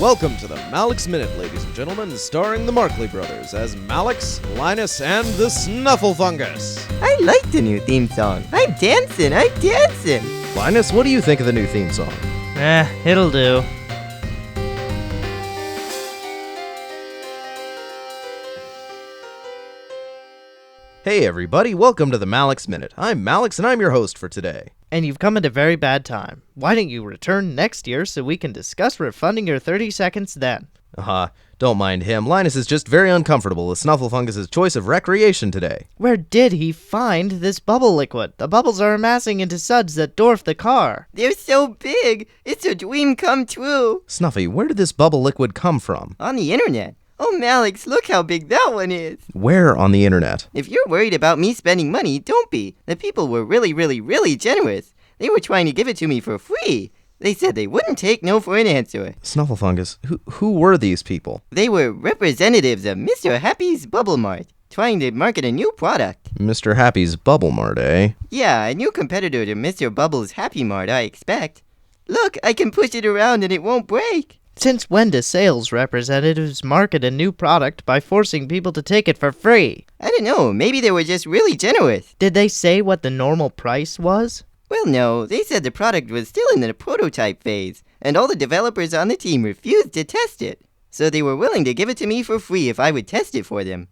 Welcome to the Malex Minute, ladies and gentlemen, starring the Markley Brothers as Malex, Linus, and the Snufflefungus. I like the new theme song. I'm dancing. Linus, what do you think of the new theme song? It'll do. Hey everybody, welcome to the Malex Minute. I'm Malex and I'm your host for today. And you've come at a very bad time. Why don't you return next year so we can discuss refunding your 30 seconds then? Don't mind him. Linus is just very uncomfortable with Snufflefungus' choice of recreation today. Where did he find this bubble liquid? The bubbles are amassing into suds that dwarf the car. They're so big. It's a dream come true. Snuffy, where did this bubble liquid come from? On the internet. Oh, Malex, look how big that one is. Where on the internet? If you're worried about me spending money, don't be. The people were really generous. They were trying to give it to me for free. They said they wouldn't take no for an answer. Snufflefungus, who were these people? They were representatives of Mr. Happy's Bubble Mart, trying to market a new product. Mr. Happy's Bubble Mart, eh? Yeah, a new competitor to Mr. Bubble's Happy Mart, I expect. Look, I can push it around and it won't break. Since when do sales representatives market a new product by forcing people to take it for free? I don't know, maybe they were just really generous. Did they say what the normal price was? Well, no, they said the product was still in the prototype phase, and all the developers on the team refused to test it. So they were willing to give it to me for free if I would test it for them.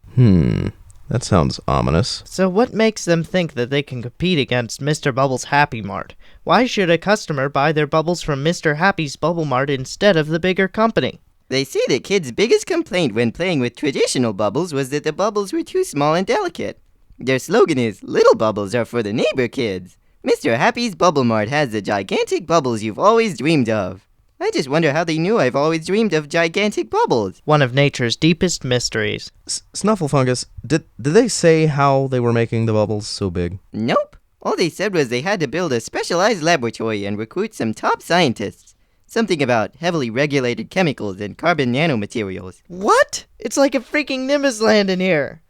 That sounds ominous. So what makes them think that they can compete against Mr. Bubble's Happy Mart? Why should a customer buy their bubbles from Mr. Happy's Bubble Mart instead of the bigger company? They say that kids' biggest complaint when playing with traditional bubbles was that the bubbles were too small and delicate. Their slogan is, "Little bubbles are for the neighbor kids." Mr. Happy's Bubble Mart has the gigantic bubbles you've always dreamed of. I just wonder how they knew I've always dreamed of gigantic bubbles. One of nature's deepest mysteries. Snufflefungus, did they say how they were making the bubbles so big? Nope. All they said was they had to build a specialized laboratory and recruit some top scientists. Something about heavily regulated chemicals and carbon nanomaterials. What? It's like a freaking Nimbus land in here.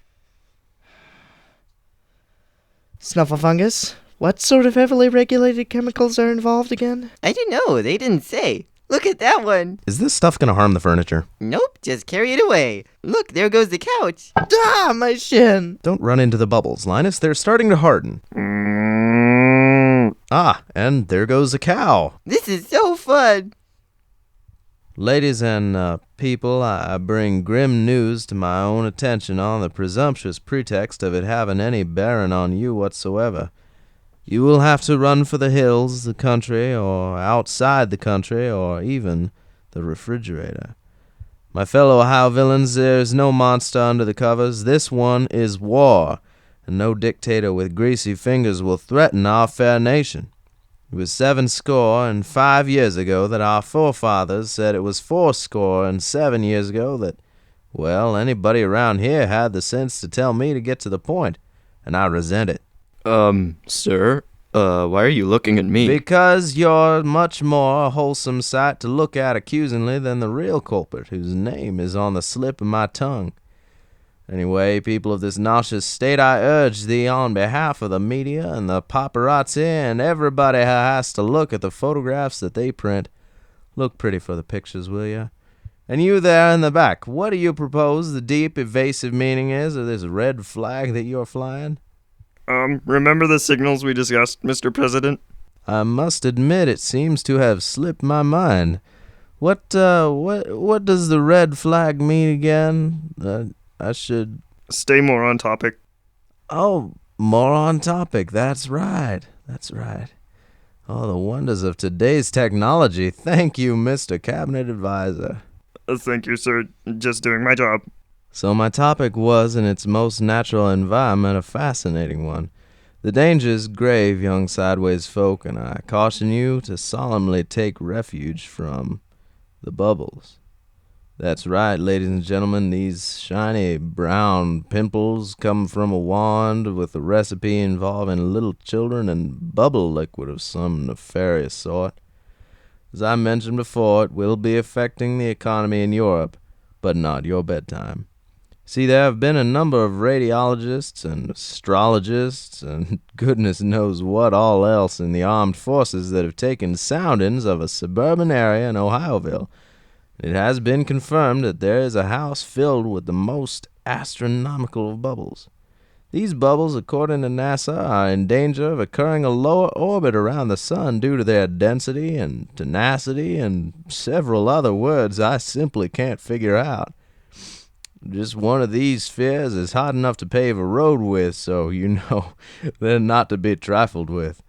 Snufflefungus, what sort of heavily regulated chemicals are involved again? I don't know, they didn't say. Look at that one. Is this stuff gonna harm the furniture? Nope, just carry it away. Look, there goes the couch. Ah, my shin! Don't run into the bubbles, Linus. They're starting to harden. And there goes a cow. This is so fun. Ladies and people, I bring grim news to my own attention on the presumptuous pretext of it having any bearing on you whatsoever. You will have to run for the hills, the country, or outside the country, or even the refrigerator. My fellow Ohio villains, there's no monster under the covers. This one is war, and no dictator with greasy fingers will threaten our fair nation. It was 75 years ago that our forefathers said it was 77 years ago that, well, anybody around here had the sense to tell me to get to the point, and I resent it. Sir, why are you looking at me? Because you're much more a wholesome sight to look at accusingly than the real culprit, whose name is on the slip of my tongue. Anyway, people of this nauseous state, I urge thee on behalf of the media and the paparazzi and everybody who has to look at the photographs that they print. Look pretty for the pictures, will ya? And you there in the back, what do you propose the deep, evasive meaning is of this red flag that you're flying? Remember the signals we discussed, Mr. President? I must admit it seems to have slipped my mind. What does the red flag mean again? I should... Stay more on topic. Oh, more on topic. That's right. Oh, the wonders of today's technology. Thank you, Mr. Cabinet Advisor. Thank you, sir. Just doing my job. So my topic was, in its most natural environment, a fascinating one. The danger is grave, young sideways folk, and I caution you to solemnly take refuge from the bubbles. That's right, ladies and gentlemen, these shiny brown pimples come from a wand with a recipe involving little children and bubble liquid of some nefarious sort. As I mentioned before, it will be affecting the economy in Europe, but not your bedtime. See, there have been a number of radiologists and astrologists and goodness knows what all else in the armed forces that have taken soundings of a suburban area in Ohioville It has been confirmed that there is a house filled with the most astronomical of bubbles. These bubbles, according to NASA, are in danger of occurring a lower orbit around the sun due to their density and tenacity and several other words I simply can't figure out. Just one of these spheres is hot enough to pave a road with, so they're not to be trifled with.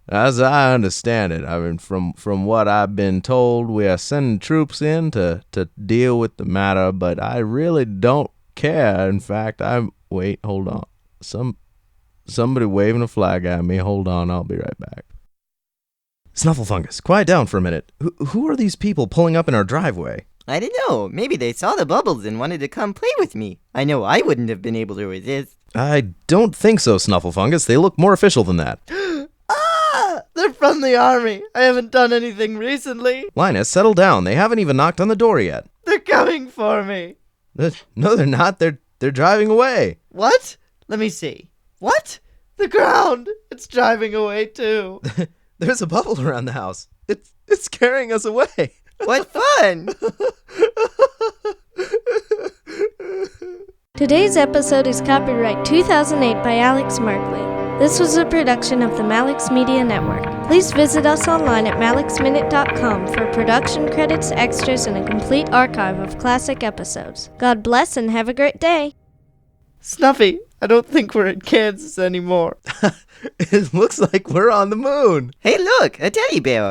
As I understand it, from what I've been told, we are sending troops in to deal with the matter, but I really don't care. In fact, wait, hold on. Somebody waving a flag at me. Hold on, I'll be right back. Snufflefungus, quiet down for a minute. Who are these people pulling up in our driveway? I don't know. Maybe they saw the bubbles and wanted to come play with me. I know I wouldn't have been able to resist. I don't think so, Snufflefungus. They look more official than that. They're from the army. I haven't done anything recently. Linus, settle down. They haven't even knocked on the door yet. They're coming for me. No, they're not. They're driving away. What? Let me see. What? The ground. It's driving away too. There's a bubble around the house. It's carrying us away. What fun! Today's episode is copyright 2008 by Alex Markley. This was a production of the Malex Media Network. Please visit us online at malexminute.com for production credits, extras, and a complete archive of classic episodes. God bless and have a great day. Snuffy, I don't think we're in Kansas anymore. It looks like we're on the moon. Hey, look, a teddy bear.